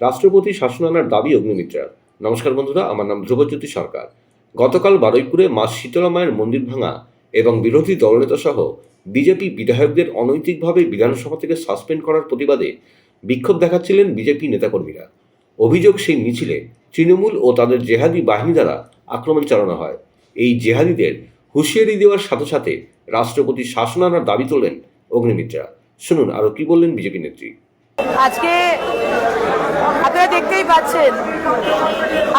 রাষ্ট্রপতি শাসন আনার দাবি অগ্নিমিত্রার। নমস্কার বন্ধুরা, আমার নাম ধ্রুবজ্যোতি সরকার। গতকাল বারুইপুরে মা শীতলা মায়ের মন্দির ভাঙা এবং বিরোধী দলনেতা সহ বিজেপি বিধায়কদের অনৈতিকভাবে বিধানসভা থেকে সাসপেন্ড করার প্রতিবাদে বিক্ষোভ দেখাচ্ছিলেন বিজেপি নেতাকর্মীরা। অভিযোগ, সেই মিছিলে তৃণমূল ও তাদের জেহাদি বাহিনী দ্বারা আক্রমণ চালানো হয়। এই জেহাদিদের হুঁশিয়ারি দেওয়ার সাথে সাথে রাষ্ট্রপতি শাসন আনার দাবি তোলেন অগ্নিমিত্রা। শুনুন আরও কি বললেন বিজেপি নেত্রী। আজকে আপনারা দেখতেই পাচ্ছেন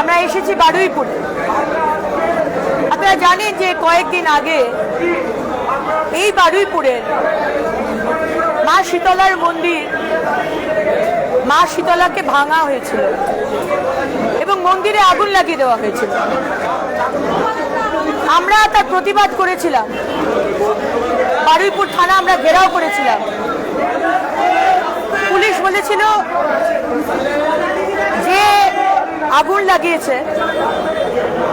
আমরা এসেছি বারুইপুরে। আপনারা জানেন যে কয়েকদিন আগে এই বারুইপুরের মা শীতলার মন্দির, মা শীতলাকে ভাঙা হয়েছিল এবং মন্দিরে আগুন লাগিয়ে দেওয়া হয়েছিল। আমরা তার প্রতিবাদ করেছিলাম, বারুইপুর থানা আমরা ঘেরাও করেছিলাম। পুলিশ বলেছিল যে আগুন লাগিয়েছে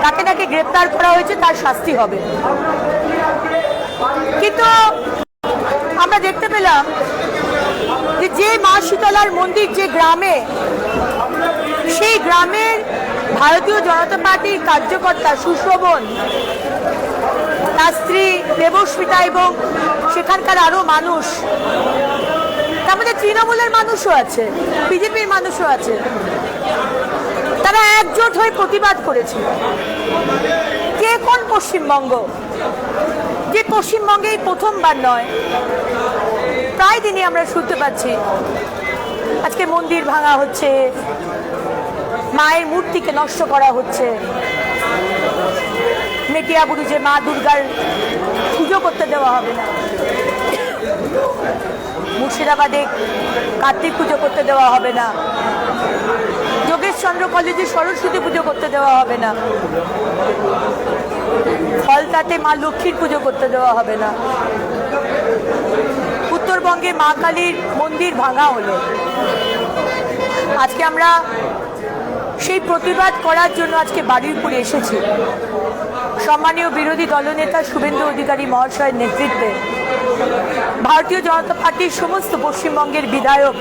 তাকে নাকি গ্রেপ্তার করা হয়েছে, তার শাস্তি হবে। কিন্তু আমরা দেখতে পেলাম যে মা শীতলার মন্দির যে গ্রামে, সেই গ্রামের ভারতীয় জনতা পার্টির কার্যকর্তা সুশ্রবণ, তার স্ত্রী দেবস্মিতা এবং সেখানকার আরো মানুষ, তার মধ্যে তৃণমূলের মানুষও আছে, বিজেপির মানুষও আছে, তারা একজোট হয়ে প্রতিবাদ করেছিল। কে কোন পশ্চিমবঙ্গ, যে পশ্চিমবঙ্গে এই প্রথমবার নয়, প্রায় দিনই আমরা শুনতে পাচ্ছি আজকে মন্দির ভাঙা হচ্ছে, মায়ের মূর্তিকে নষ্ট করা হচ্ছে, মেটিয়াবুরুজে মা দুর্গার পুজো করতে দেওয়া হবে না, মুর্শিদাবাদে কার্তিক পুজো করতে দেওয়া হবে না, যোগেশচন্দ্র কলেজে সরস্বতী পুজো করতে দেওয়া হবে না, ফলতাতে মা লক্ষ্মীর পুজো করতে দেওয়া হবে না, উত্তরবঙ্গে মা কালীর মন্দির ভাঙা হলো। আজকে আমরা সেই প্রতিবাদ করার জন্য আজকে বারুইপুরে এসেছি। সম্মানীয় বিরোধী দলনেতা শুভেন্দু অধিকারী মহাশয়ের নেতৃত্বে ভারতীয় জনতা পার্টির সমস্ত পশ্চিমবঙ্গের বিধায়ক,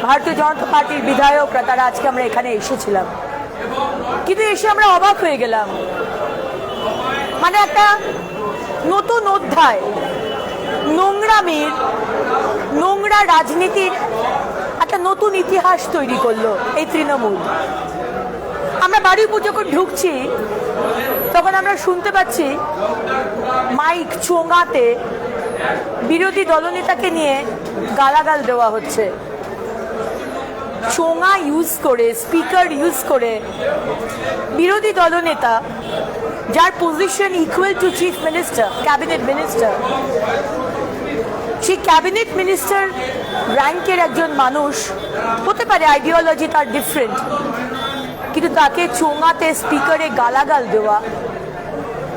ভারতীয় জনতা পার্টির বিধায়করা, তারা আজকে আমরা এখানে এসেছিলাম। কিন্তু এসে আমরা অবাক হয়ে গেলাম, মানে একটা নতুন অধ্যায়, নোংরামির, নোংরা রাজনীতির একটা নতুন ইতিহাস তৈরি করলো এই তৃণমূল। আমরা বারুইপুর যখন ঢুকছি তখন আমরা শুনতে পাচ্ছি মাইক চোঙাতে বিরোধী দলনেতাকে নিয়ে গালাগাল দেওয়া হচ্ছে। চোঙা ইউজ করে, স্পিকার ইউজ করে বিরোধী দলনেতা, যার position equal to chief minister, cabinet minister, সেই ক্যাবিনেট মিনিস্টার র্যাঙ্কের একজন মানুষ, হতে পারে আইডিওলজি তার ডিফারেন্ট, কিন্তু তাকে চোঙাতে স্পিকারে গালাগাল দেওয়া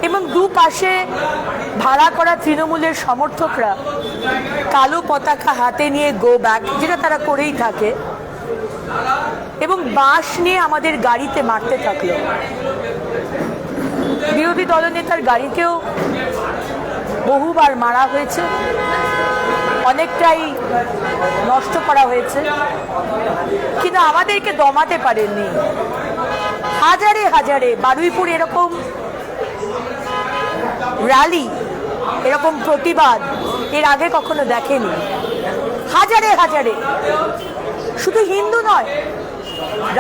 এবং দুপাশে ভাড়া করা তৃণমূলের সমর্থকরা কালো পতাকা হাতে নিয়ে গো ব্যাক, যেটা তারা করেই থাকে, এবং বাঁশ নিয়ে আমাদের গাড়িতে মারতে থাকলো। বিরোধী দলনেতার গাড়িতেও বহুবার মারা হয়েছে, অনেকটাই নষ্ট করা হয়েছে, কিন্তু আমাদেরকে দমাতে পারেননি। হাজারে হাজারে বারুইপুর এরকম র্যালি, এরকম প্রতিবাদ এর আগে কখনো দেখেনি। হাজারে হাজারে, শুধু হিন্দু নয়,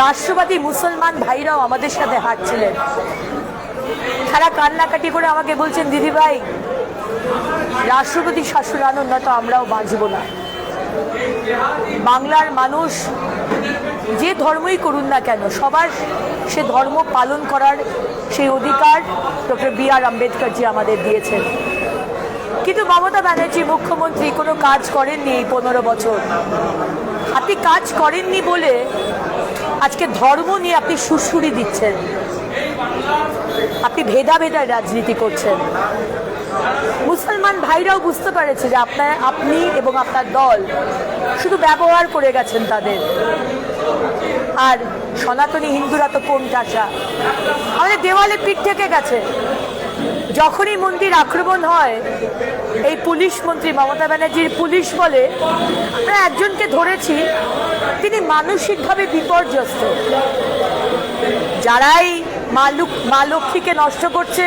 রাষ্ট্রবাদী মুসলমান ভাইরাও আমাদের সাথে হাঁটছিলেন। তারা কান্নাকাটি করে আমাকে বলছেন, দিদি ভাই, রাষ্ট্রপতি শাসন আনুন, না তো আমরাও বাঁচব না। বাংলার মানুষ যে ধর্মই করুন না কেন, সবার সে ধর্ম পালন করার সেই অধিকার ডক্টর বি.আর. আম্বেদকরজি আমাদের দিয়েছেন। কিন্তু মমতা ব্যানার্জি মুখ্যমন্ত্রী কোনো কাজ করেননি এই 15 বছর। আপনি কাজ করেননি বলে আজকে ধর্ম নিয়ে আপনি সুরসুরি দিচ্ছেন, আপনি ভেদাভেদার রাজনীতি করছেন। মুসলমান ভাইরাও বুঝতে পেরেছে যে আপনি এবং আপনার দল শুধু ব্যবহার করে গেছেন তাদের। আর সনাতনী হিন্দুরা তো কোন টাসা, আমাদের দেওয়ালে পিঠ থেকে গেছে। যখনই মন্দির আক্রমণ হয়, এই পুলিশ মন্ত্রী মমতা ব্যানার্জির পুলিশ বলে আমরা একজনকে ধরেছি, তিনি মানসিকভাবে বিপর্যস্ত। যারাই মা লক্ষ্মীকে নষ্ট করছে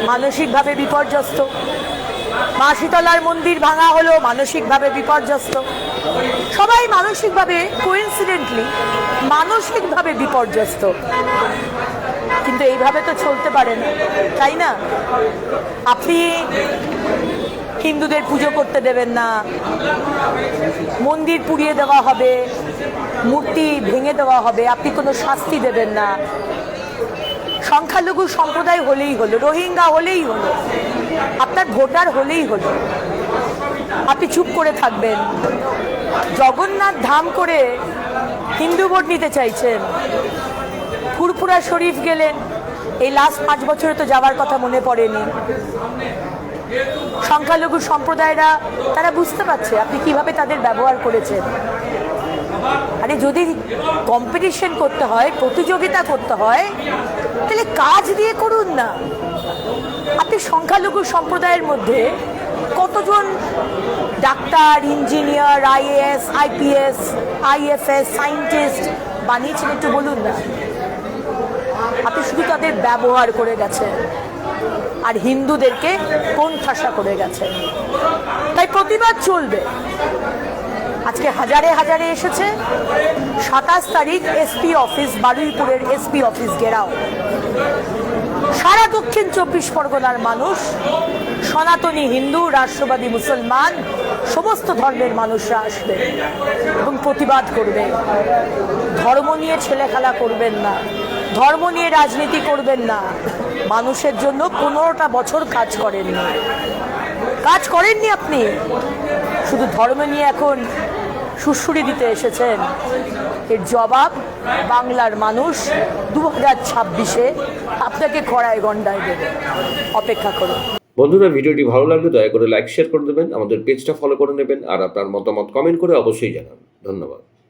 মানসিকভাবে বিপর্যস্ত, মা শীতলার মন্দির ভাঙা হলো মানসিকভাবে বিপর্যস্ত, সবাই মানসিকভাবে কোইন্সিডেন্টলি মানসিকভাবে বিপর্যস্ত। কিন্তু এইভাবে তো চলতে পারে না, তাই না? আপনি হিন্দুদের পুজো করতে দেবেন না, মন্দির পুড়িয়ে দেওয়া হবে, মূর্তি ভেঙে দেওয়া হবে, আপনি কোনো শাস্তি দেবেন না। সংখ্যালঘু সম্প্রদায় হলেই হলো, রোহিঙ্গা হলেই হলো, আপনার ভোটার হলেই হলো, আপনি চুপ করে থাকবেন। জগন্নাথ ধাম করে হিন্দু ভোট নিতে চাইছেন। ফুরফুরা শরীফ গেলেন, এই লাস্ট 5 বছরে তো যাওয়ার কথা মনে পড়েনি। সংখ্যালঘু সম্প্রদায়রা তারা বুঝতে পারছে আপনি কিভাবে তাদের ব্যবহার করেছেন। আরে যদি কম্পিটিশন করতে হয়, প্রতিযোগিতা করতে হয়, তাহলে কাজ দিয়ে করুন না। আপনি সংখ্যালঘু সম্প্রদায়ের মধ্যে কতজন doctor, engineer, IAS, IPS, IFS, scientist বানিয়েছেন একটু বলুন না। আপনি শুধু তাদের ব্যবহার করে গেছেন আর হিন্দুদেরকে কোণঠাসা করে গেছেন। তাই প্রতিবাদ চলবে। আজকে হাজারে হাজারে এসেছে। 27 তারিখ SP অফিস, বারুইপুরের SP অফিস ঘেরাও। সারা দক্ষিণ 24 পরগনার মানুষ, সনাতনী হিন্দু, রাষ্ট্রবাদী মুসলমান, সমস্ত ধর্মের মানুষরা আসবে এবং প্রতিবাদ করবে। ধর্ম নিয়ে ছেলেখেলা করবেন না, ধর্ম নিয়ে রাজনীতি করবেন না। মানুষের জন্য 15টা বছর কাজ করেননি আপনি, শুধু ধর্ম নিয়ে এখন সুড়সুড়ি দিতে এসেছেন। এর জবাব বাংলার মানুষ 2026-এ আপনাকে কড়ায় গন্ডায় দেবে। অপেক্ষা করুন। বন্ধুরা, ভিডিওটি ভালো লাগলে দয়া করে লাইক শেয়ার করে দেবেন, আমাদের পেজটা ফলো করে নেবেন আর আপনার মতামত কমেন্ট করে অবশ্যই জানান। ধন্যবাদ।